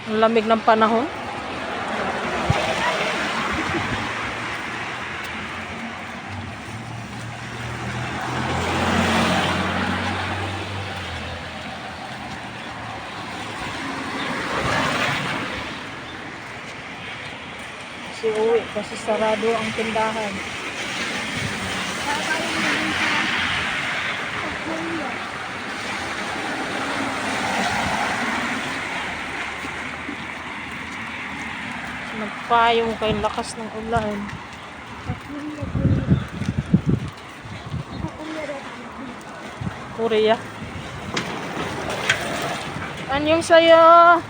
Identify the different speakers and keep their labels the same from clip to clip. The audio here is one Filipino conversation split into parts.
Speaker 1: Ang lamig ng panahon. Kasi uwi kasi sarado ang tindahan. Nagpayong kay lakas ng ulan. Korea. Anyong sayo.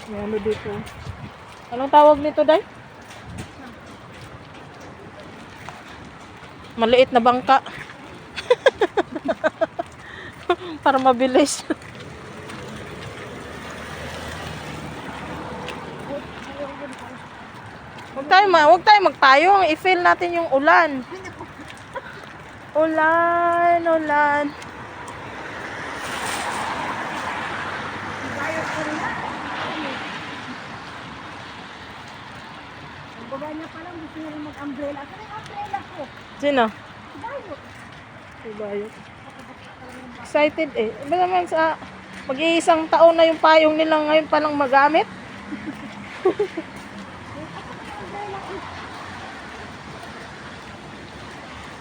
Speaker 1: May ano dito. Anong tawag nito, Day? Maliit na bangka. Para mabilis. Huwag tayo magpayong. I-feel natin yung ulan. Ulan, ulan.
Speaker 2: Ang baba niya pa lang, gusto niya rin mag-umbrella. Saan yung umbrella ko?
Speaker 1: Sino?
Speaker 2: Bayo.
Speaker 1: Si Bayo. Excited eh. Iba naman sa mag-iisang taon na yung payong nila ngayon palang magamit.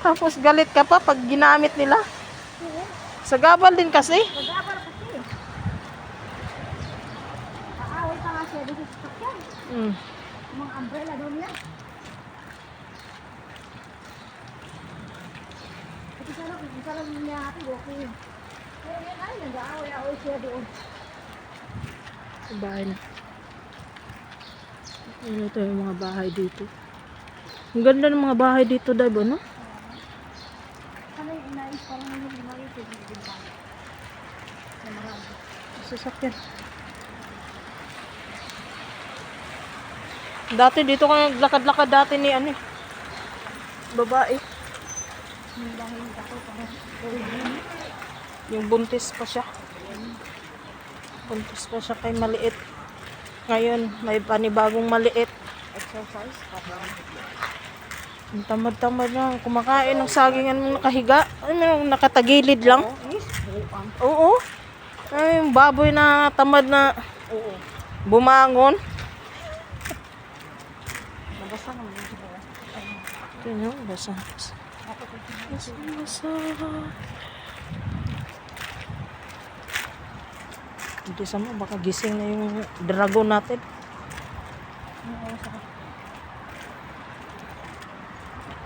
Speaker 1: Tapos galit ka pa pag ginamit nila. Sa gabal din kasi.
Speaker 2: Magabal kasi. Aaway pa nga siya dito sa sakyan. Yung mga umbrella daw niya. Kasi sana kung isa lang niya natin, okay. Kaya yan ay, nag-aaway-aaway siya doon.
Speaker 1: Sa bahay na. Ano ito yung mga bahay dito. Ang ganda ng mga bahay dito, diba, no?
Speaker 2: Sana yung inayos pa lang yung inayos yung ginagawa. Sa marami.
Speaker 1: Sasakyan. Dati dito ka naglakad-lakad dati ni ano eh. Babae.
Speaker 2: Yung dahil ako parang
Speaker 1: Yung buntis pa siya. Buntis pa siya kay maliit. Ngayon, may panibagong maliit.
Speaker 2: exercise.
Speaker 1: Ang tamad-tamad na. Kumakain ng saging anong nakahiga. Ano, nakatagilid lang. Oo. Ay, yung baboy na tamad na
Speaker 2: Oo.
Speaker 1: bumangon.
Speaker 2: Nabasa naman yung siguro.
Speaker 1: Tingnan, basa. Basa. Hindi sama, baka gising na yung dragon natin.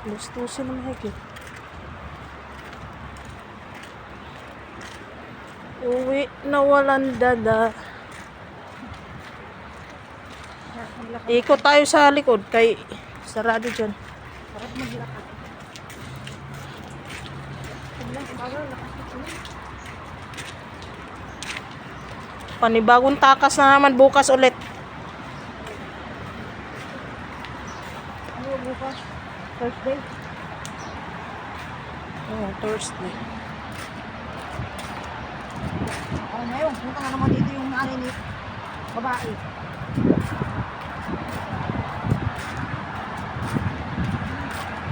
Speaker 1: Gustusin na mahigit. Uwi na walang dada. Ikot tayo sa likod kay sarado dyan.
Speaker 2: Sarap maglakad.
Speaker 1: Panibagong takas na naman bukas ulit.
Speaker 2: Ano bukas? Thursday?
Speaker 1: Oh, Thursday.
Speaker 2: Oh, ngayon, punta nga naman dito yung nanay ni babae.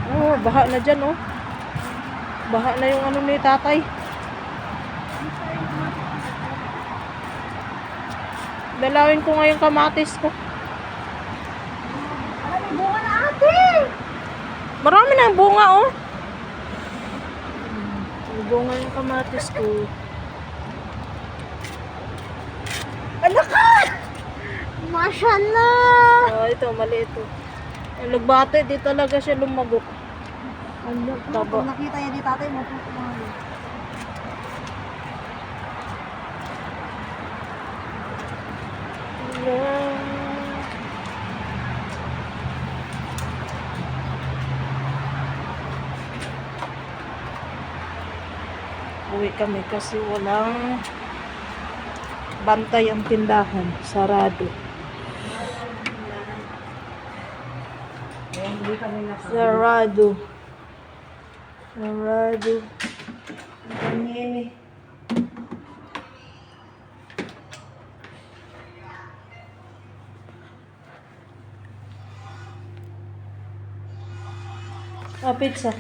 Speaker 1: Oh, baha na dyan, oh. Baha na yung ano ni tatay. Dalawin ko nga yung kamatis ko.
Speaker 2: Alam, may bunga na ate!
Speaker 1: Marami na yung bunga, oh. May bunga yung kamatis ko.
Speaker 2: Anak ka! Mashallah!
Speaker 1: Oh, ito, mali ito. Yung nagbate, di talaga siya lumagok.
Speaker 2: Anak ka,
Speaker 1: Taba.
Speaker 2: pag nakita niya di tatay mo, pupumahan.
Speaker 1: Uwi kami kasi walang bantay ang tindahan. Sarado.
Speaker 2: Kaya hindi kami nasa.
Speaker 1: Sarado. Sarado. Ganyan eh. Oh, pizza.